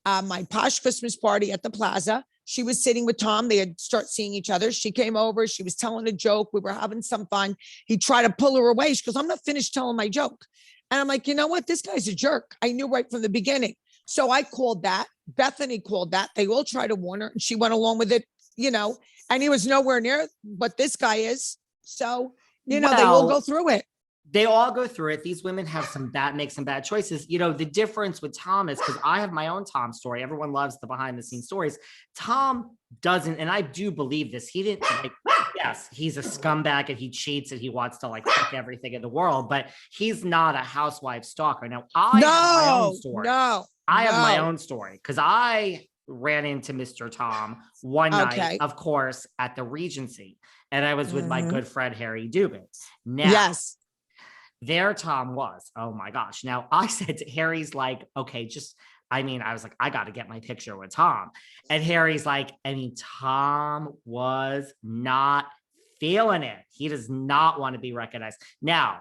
my posh Christmas party at the plaza. She was sitting with Tom. They had start seeing each other. She came over. She was telling a joke. We were having some fun. He tried to pull her away. She goes, I'm not finished telling my joke. And I'm like, you know what? This guy's a jerk. I knew right from the beginning. So I called that. Bethany called that. They all tried to warn her and she went along with it, and he was nowhere near what this guy is. So, they all go through it. They all go through it. These women make some bad choices. The difference with Tom is, because I have my own Tom story. Everyone loves the behind the scenes stories. Tom doesn't, and I do believe this. He didn't yes, he's a scumbag and he cheats and he wants to fuck everything in the world, but he's not a housewife stalker. Now I have my own story. I have my own story because I ran into Mr. Tom one night, of course, at the Regency. And I was with my good friend, Harry Dubin. Now, yes. There Tom was. Oh my gosh. Now I said to Harry's like, okay, I was like, I got to get my picture with Tom. And Harry's like, Tom was not feeling it. He does not want to be recognized. Now,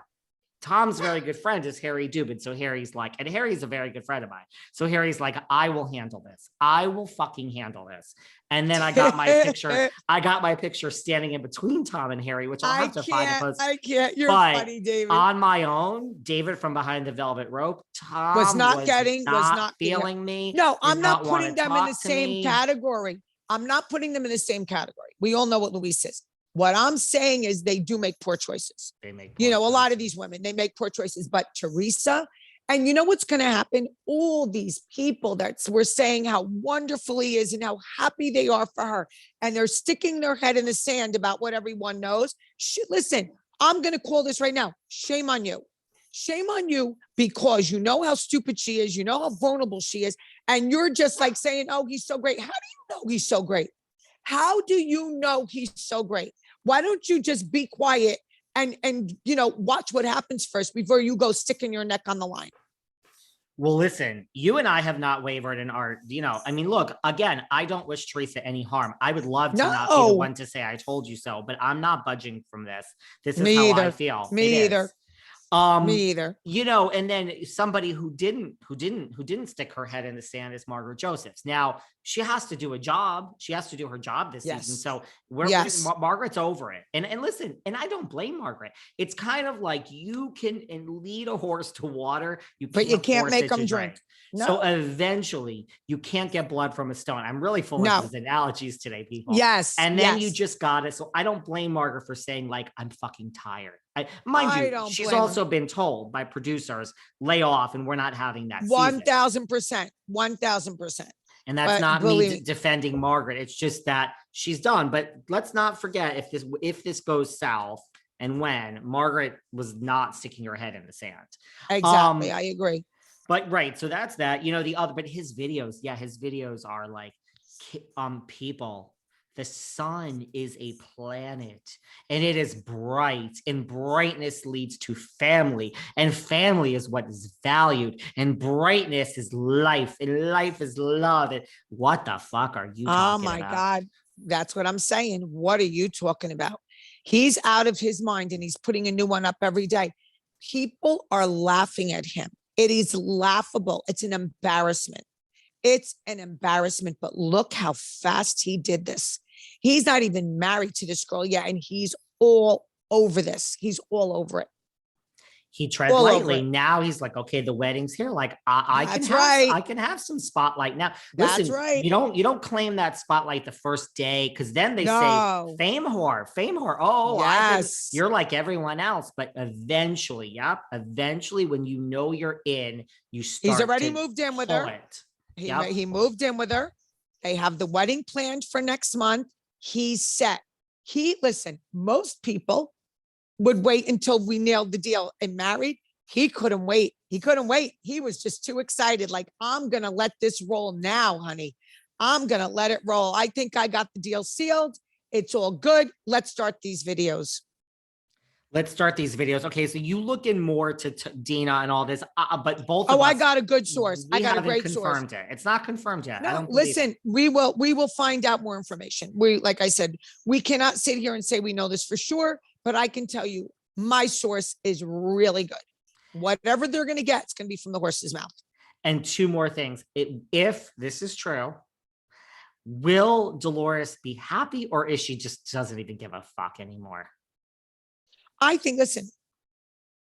Tom's very good friend is Harry Dubin. So Harry's like, and Harry's a very good friend of mine. So Harry's like, I will handle this. I will fucking handle this. And then I got my picture standing in between Tom and Harry, which I'll have to find a post. I can't. You're funny, David. On my own, David from behind the velvet rope, Tom was not feeling me. No, I'm not putting them in the same category. I'm not putting them in the same category. We all know what Luis is. What I'm saying is they do make poor choices. They make, a lot of these women, they make poor choices, but Teresa, and you know what's going to happen? All these people that were saying how wonderful he is and how happy they are for her, and they're sticking their head in the sand about what everyone knows. Listen, I'm going to call this right now. Shame on you. Shame on you, because you know how stupid she is. You know how vulnerable she is. And you're just saying, oh, he's so great. How do you know he's so great? How do you know he's so great? Why don't you just be quiet and watch what happens first before you go sticking your neck on the line? Well, listen, you and I have not wavered in our, look, again, I don't wish Teresa any harm. I would love to not be the one to say I told you so, but I'm not budging from this. This is how I feel. Me either. Me either. And then somebody who didn't stick her head in the sand is Margaret Josephs. Now she has to do a job. She has to do her job this season. So Margaret's over it. And listen, and I don't blame Margaret. It's kind of like you can lead a horse to water, but you can't make them drink. No. So eventually you can't get blood from a stone. I'm really full of these analogies today, people. Yes. And then you just got it. So I don't blame Margaret for saying I'm fucking tired. Mind you, she's also been told by producers, lay off, and we're not having that. 1,000%. 1,000%. And that's not me defending Margaret. It's just that she's done. But let's not forget, if this goes south, and when Margaret was not sticking her head in the sand. Exactly. I agree. But right. So that's that, but his videos are like, people. The sun is a planet and it is bright, and brightness leads to family, and family is what is valued, and brightness is life, and life is love. And what the fuck are you talking about? Oh my God. That's what I'm saying. What are you talking about? He's out of his mind and he's putting a new one up every day. People are laughing at him. It is laughable. It's an embarrassment. It's an embarrassment, but look how fast he did this. He's not even married to this girl yet, and he's all over this. He's all over it. He tread lightly. Now he's like, okay, the wedding's here. Like I can have some spotlight now. Listen, that's right. You don't claim that spotlight the first day, because then they say fame whore. Oh, yes. You're like everyone else. But eventually, when you know you're in, you start. He's already moved in with her. He moved in with her. They have the wedding planned for next month. He's set. Listen, most people would wait until we nailed the deal and married. He couldn't wait. He was just too excited. Like, I'm going to let this roll now, honey. I'm going to let it roll. I think I got the deal sealed. It's all good. Let's start these videos. Okay, so you look in more to Dina and all this, but both of us, I got a good source. I got a great source. Confirmed it. It's not confirmed yet. No, listen, we will find out more information. Like I said, we cannot sit here and say we know this for sure, but I can tell you my source is really good. Whatever they're going to get, it's going to be from the horse's mouth. And two more things. If this is true, will Dolores be happy, or is she just doesn't even give a fuck anymore? I think, listen,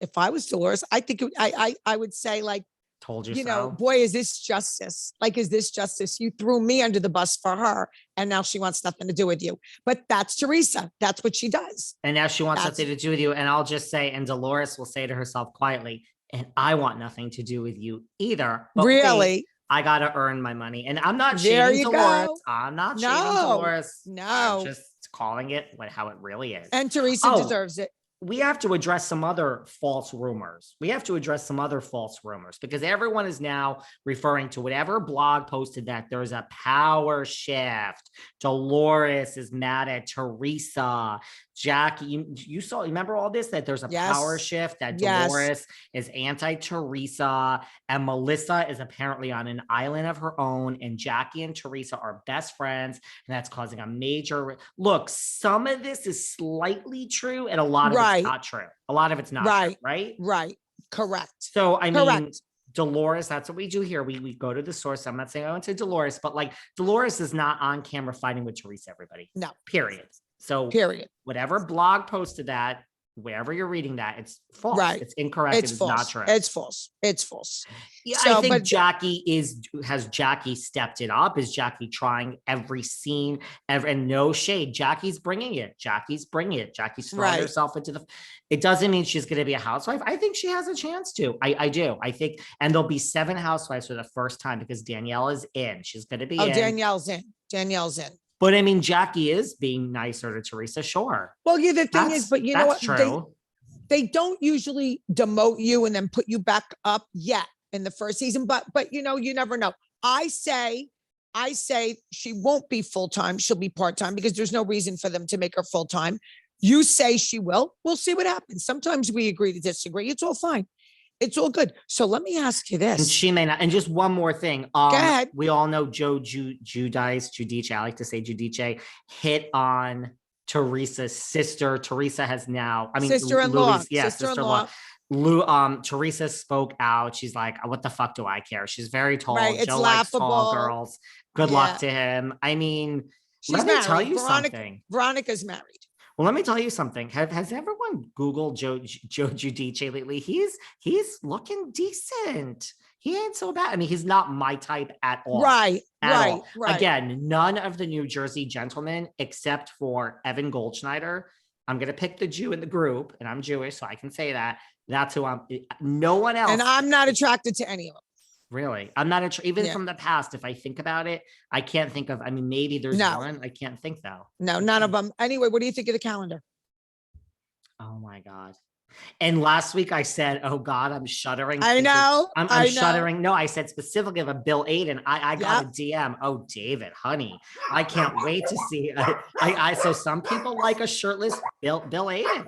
if I was Dolores, I think I would say, like, Told you you so. know, boy, is this justice? Like, is this justice? You threw me under the bus for her, and now she wants nothing to do with you. But that's Teresa. That's what she does. And now she wants nothing to do with you. And I'll just say, and Dolores will say to herself quietly, and I want nothing to do with you either. But Really? wait, I got to earn my money. And I'm not There shading you Dolores. go. I'm not No, shading Dolores. no. I'm just calling it how it really is. And Teresa deserves it. We have to address some other false rumors. Because everyone is now referring to whatever blog posted that there's a power shift. Dolores is mad at Teresa. Jackie, you saw, remember all this, that there's a power shift, that Dolores is anti-Teresa, and Melissa is apparently on an island of her own, and Jackie and Teresa are best friends, and that's causing a major, look, some of this is slightly true, and a lot of it's not true. A lot of it's not true, right? Right. Correct. So, I mean, Dolores, that's what we do here. We go to the source. I'm not saying I went to Dolores, but like, Dolores is not on camera fighting with Teresa, everybody. No. Period. So whatever blog posted that, wherever you're reading that, it's false. Right. It's incorrect. It's not true. It's false. It's false. Yeah, so, I think has Jackie stepped it up? Is Jackie trying every scene? And no shade. Jackie's bringing it. Jackie's throwing herself into it doesn't mean she's going to be a housewife. I think she has a chance to. I do. I think, and there'll be 7 housewives for the first time because Danielle is in. She's going to be in. Danielle's in. But I mean, Jackie is being nicer to Teresa, sure. Well, yeah, the thing is, but you know what? True. They don't usually demote you and then put you back up yet in the first season, but you know, you never know. I say she won't be full-time, she'll be part-time because there's no reason for them to make her full-time. You say she will. We'll see what happens. Sometimes we agree to disagree. It's all fine. It's all good. So let me ask you this. And she may not. And just one more thing. Go ahead. We all know Judice, I like to say Judice, hit on Teresa's sister. Teresa has now, sister-in-law. Teresa spoke out. She's like, what the fuck do I care? She's very tall. Right, Joe likes tall girls. Good luck to him. I mean, let me tell you something. Veronica's married. Well, let me tell you something. Has everyone Googled Joe Giudice lately? He's looking decent. He ain't so bad. I mean, he's not my type at all. Right. Again, none of the New Jersey gentlemen, except for Evan Goldschneider. I'm going to pick the Jew in the group, and I'm Jewish, so I can say that. That's who no one else. And I'm not attracted to any of them. Really? I'm not even from the past. If I think about it, I can't think of, maybe there's one. I can't think though. No, none of them. Anyway, what do you think of the calendar? Oh my God. And last week I said, oh God, I'm shuddering. I know. I'm shuddering. No, I said specifically of a Bill Aiden. I got a DM. Oh, David, honey, I can't wait to see. So some people like a shirtless Bill Aiden.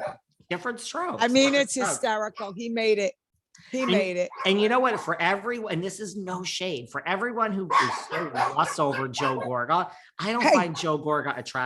Different strokes. It's hysterical. He made it. Made it. And you know what? For everyone, and this is no shade, for everyone who is so lost over Joe Gorga, I don't find Joe Gorga attractive.